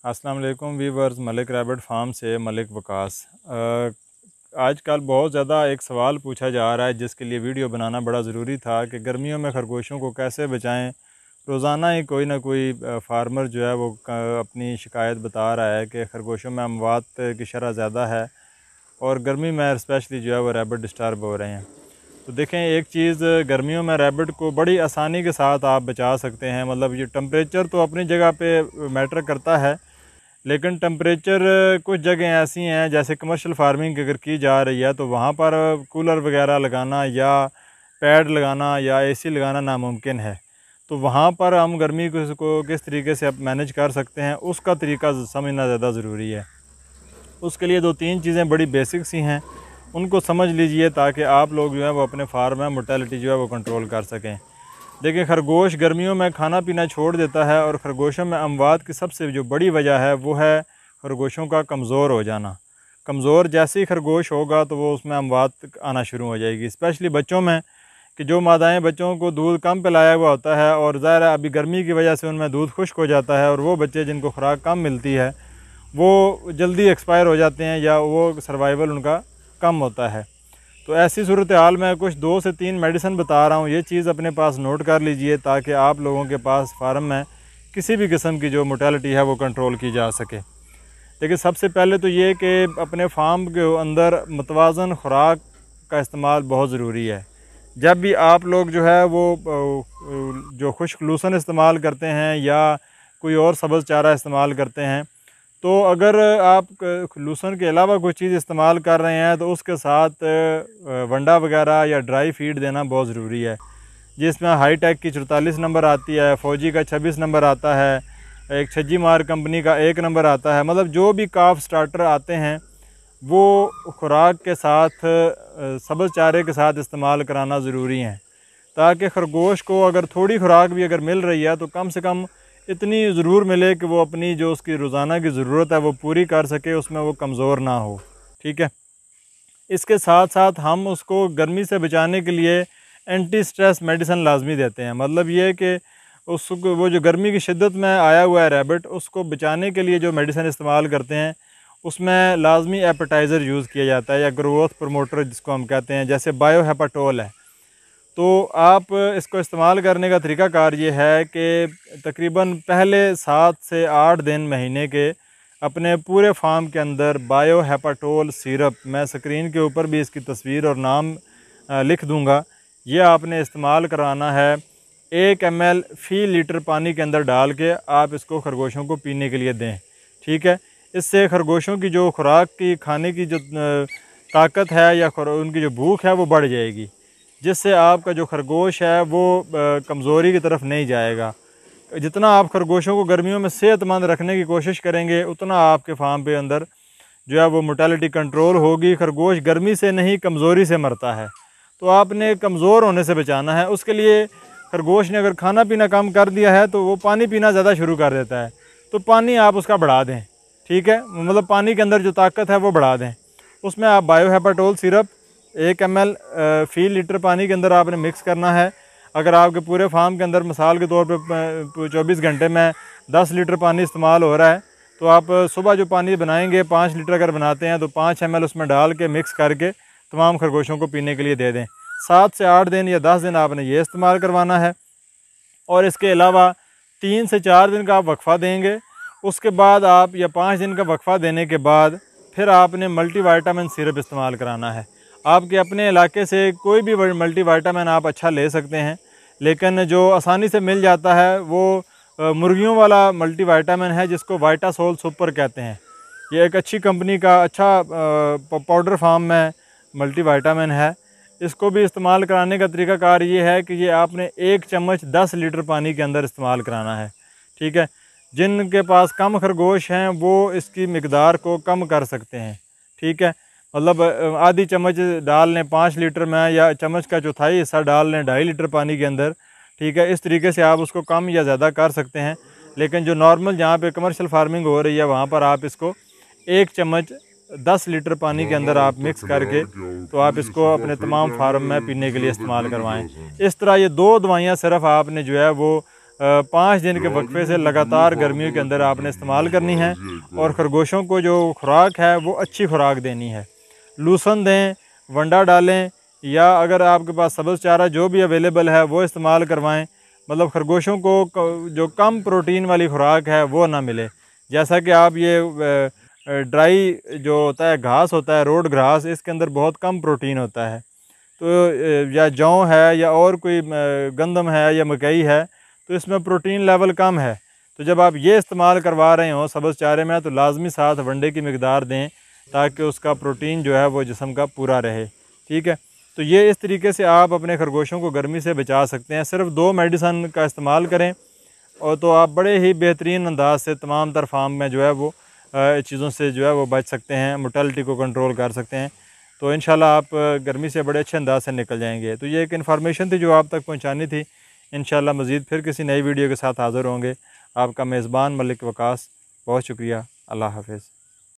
अस्सलाम वालेकुम viewers, Malik rabbit farm से मलिक वकास। आजकल बहुत ज़्यादा एक सवाल पूछा जा रहा है जिसके लिए वीडियो बनाना बड़ा ज़रूरी था कि गर्मियों में खरगोशों को कैसे बचाएं। रोज़ाना ही कोई ना कोई फार्मर जो है वो अपनी शिकायत बता रहा है कि खरगोशों में अमवात की शरह ज़्यादा है और गर्मी में स्पेशली जो है वो रैबिट डिस्टर्ब हो रहे हैं। तो देखें, एक चीज़, गर्मियों में रैबिट को बड़ी आसानी के साथ आप बचा सकते हैं। मतलब ये टेम्परेचर तो अपनी जगह पे मैटर करता है, लेकिन टेम्परेचर कुछ जगह ऐसी हैं जैसे कमर्शियल फार्मिंग अगर की जा रही है तो वहाँ पर कूलर वगैरह लगाना या पैड लगाना या एसी लगाना नामुमकिन है। तो वहाँ पर हम गर्मी को किस तरीके से अब मैनेज कर सकते हैं उसका तरीका समझना ज़्यादा ज़रूरी है। उसके लिए दो तीन चीज़ें बड़ी बेसिक सी हैं, उनको समझ लीजिए ताकि आप लोग जो है वो अपने फार्म में मोर्टेलिटी जो है वो कंट्रोल कर सकें। देखिए, खरगोश गर्मियों में खाना पीना छोड़ देता है और ख़रगोशों में अमवात की सबसे जो बड़ी वजह है वो है खरगोशों का कमज़ोर हो जाना। कमज़ोर जैसे ही खरगोश होगा तो वो उसमें अमवात आना शुरू हो जाएगी, स्पेशली बच्चों में, कि जो मादाएँ बच्चों को दूध कम पिलाया हुआ होता है और ज़ाहिर है अभी गर्मी की वजह से उनमें दूध खुश्क हो जाता है और वो बच्चे जिनको खुराक कम मिलती है वो जल्दी एक्सपायर हो जाते हैं या वो सर्वाइवल उनका कम होता है। तो ऐसी सूरत हाल में कुछ 2 से 3 मेडिसिन बता रहा हूँ, ये चीज़ अपने पास नोट कर लीजिए ताकि आप लोगों के पास फार्म में किसी भी किस्म की जो मोर्टेलिटी है वो कंट्रोल की जा सके। देखिए, सबसे पहले तो ये कि अपने फार्म के अंदर मतवाज़न खुराक का इस्तेमाल बहुत ज़रूरी है। जब भी आप लोग जो है वो जो खुश्क लूसन इस्तेमाल करते हैं या कोई और सब्ज़ चारा इस्तेमाल करते हैं, तो अगर आप लूसन के अलावा कोई चीज़ इस्तेमाल कर रहे हैं तो उसके साथ वंडा वगैरह या ड्राई फीड देना बहुत ज़रूरी है, जिसमें हाई टेक की 44 नंबर आती है, फ़ौजी का 26 नंबर आता है, एक छज्जी मार कंपनी का 1 नंबर आता है। मतलब जो भी काफ स्टार्टर आते हैं वो खुराक के साथ सब्ज़ चारे के साथ इस्तेमाल कराना ज़रूरी है, ताकि खरगोश को अगर थोड़ी खुराक भी अगर मिल रही है तो कम से कम इतनी ज़रूर मिले कि वो अपनी जो उसकी रोज़ाना की ज़रूरत है वो पूरी कर सके, उसमें वो कमज़ोर ना हो। ठीक है। इसके साथ साथ हम उसको गर्मी से बचाने के लिए एंटी स्ट्रेस मेडिसिन लाजमी देते हैं। मतलब ये कि उसको वो जो गर्मी की शिद्दत में आया हुआ है रैबिट, उसको बचाने के लिए जो मेडिसिन इस्तेमाल करते हैं उसमें लाजमी एपेटाइज़र यूज़ किया जाता है या ग्रोथ प्रमोटर जिसको हम कहते हैं, जैसे बायोहेपाटोल है। तो आप इसको इस्तेमाल करने का तरीक़ाकार ये है कि तकरीबन पहले 7 से 8 दिन महीने के अपने पूरे फार्म के अंदर बायोहेपाटोल सिरप, मैं स्क्रीन के ऊपर भी इसकी तस्वीर और नाम लिख दूंगा, ये आपने इस्तेमाल कराना है। 1 ml फ़ी लीटर पानी के अंदर डाल के आप इसको खरगोशों को पीने के लिए दें। ठीक है। इससे खरगोशों की जो खुराक की खाने की जो ताकत है या उनकी जो भूख है वो बढ़ जाएगी, जिससे आपका जो खरगोश है वो कमज़ोरी की तरफ नहीं जाएगा। जितना आप खरगोशों को गर्मियों में सेहतमंद रखने की कोशिश करेंगे उतना आपके फार्म पे अंदर जो है वो मोर्टेलिटी कंट्रोल होगी। खरगोश गर्मी से नहीं कमज़ोरी से मरता है, तो आपने कमज़ोर होने से बचाना है। उसके लिए खरगोश ने अगर खाना पीना कम कर दिया है तो वो पानी पीना ज़्यादा शुरू कर देता है, तो पानी आप उसका बढ़ा दें। ठीक है। मतलब पानी के अंदर जो ताकत है वो बढ़ा दें। उसमें आप बायोहेपाटोल सिरप 1 ml फ़ी लीटर पानी के अंदर आपने मिक्स करना है। अगर आपके पूरे फार्म के अंदर मिसाल के तौर पे 24 घंटे में 10 लीटर पानी इस्तेमाल हो रहा है, तो आप सुबह जो पानी बनाएंगे 5 लीटर अगर बनाते हैं तो 5 ml उसमें डाल के मिक्स करके तमाम खरगोशों को पीने के लिए दे दें। 7 से 8 दिन या 10 दिन आपने ये इस्तेमाल करवाना है और इसके अलावा 3 से 4 दिन का आप वक्फ़ा देंगे। उसके बाद आप या 5 दिन का वक्फ़ा देने के बाद फिर आपने मल्टीवाइटामिन सिरप इस्तेमाल कराना है। आपके अपने इलाके से कोई भी मल्टीवाइटामिन आप अच्छा ले सकते हैं, लेकिन जो आसानी से मिल जाता है वो मुर्गियों वाला मल्टीवाइटामिन है जिसको वाइटासोल सुपर कहते हैं। ये एक अच्छी कंपनी का अच्छा पाउडर फार्म में मल्टीवाइटामिन है। इसको भी इस्तेमाल कराने का तरीक़ाकार ये है कि ये आपने 1 चम्मच 10 लीटर पानी के अंदर इस्तेमाल कराना है। ठीक है। जिनके पास कम खरगोश हैं वो इसकी मिकदार को कम कर सकते हैं। ठीक है। मतलब आधी चम्मच डाल लें 5 लीटर में, या चम्मच का चौथाई हिस्सा डाल लें 2.5 लीटर पानी के अंदर। ठीक है। इस तरीके से आप उसको कम या ज़्यादा कर सकते हैं, लेकिन जो नॉर्मल जहाँ पे कमर्शियल फार्मिंग हो रही है वहाँ पर आप इसको 1 चम्मच 10 लीटर पानी के अंदर आप मिक्स करके तो आप इसको अपने तमाम फार्म में पीने के लिए इस्तेमाल करवाएं। इस तरह ये 2 दवाइयाँ सिर्फ आपने जो है वो 5 दिन के वक्फे से लगातार गर्मियों के अंदर आपने इस्तेमाल करनी है। और खरगोशों को जो खुराक है वो अच्छी खुराक देनी है। लूसन दें, वंडा डालें, या अगर आपके पास सब्ज़ चारा जो भी अवेलेबल है वो इस्तेमाल करवाएं। मतलब खरगोशों को जो कम प्रोटीन वाली खुराक है वो ना मिले। जैसा कि आप ये ड्राई जो होता है घास होता है, रोड घास, इसके अंदर बहुत कम प्रोटीन होता है। तो या जौ है या और कोई गंदम है या मकई है, तो इसमें प्रोटीन लेवल कम है। तो जब आप ये इस्तेमाल करवा रहे हो सब्ज़ चारे में, तो लाजमी साथ वंडे की मकदार दें ताकि उसका प्रोटीन जो है वो जिस्म का पूरा रहे। ठीक है, तो ये इस तरीके से आप अपने खरगोशों को गर्मी से बचा सकते हैं। सिर्फ 2 मेडिसन का इस्तेमाल करें और तो आप बड़े ही बेहतरीन अंदाज से तमाम तर फार्म में जो है वो चीज़ों से जो है वो बच सकते हैं, मोर्टेलिटी को कंट्रोल कर सकते हैं। तो इंशाल्लाह आप गर्मी से बड़े अच्छे अंदाज से निकल जाएंगे। तो ये एक इन्फॉर्मेशन थी जो आप तक पहुंचानी थी। इंशाल्लाह मज़ीद फिर किसी नई वीडियो के साथ हाज़िर होंगे। आपका मेज़बान मलिक वकास, बहुत शुक्रिया। अल्लाह हाफ़िज़।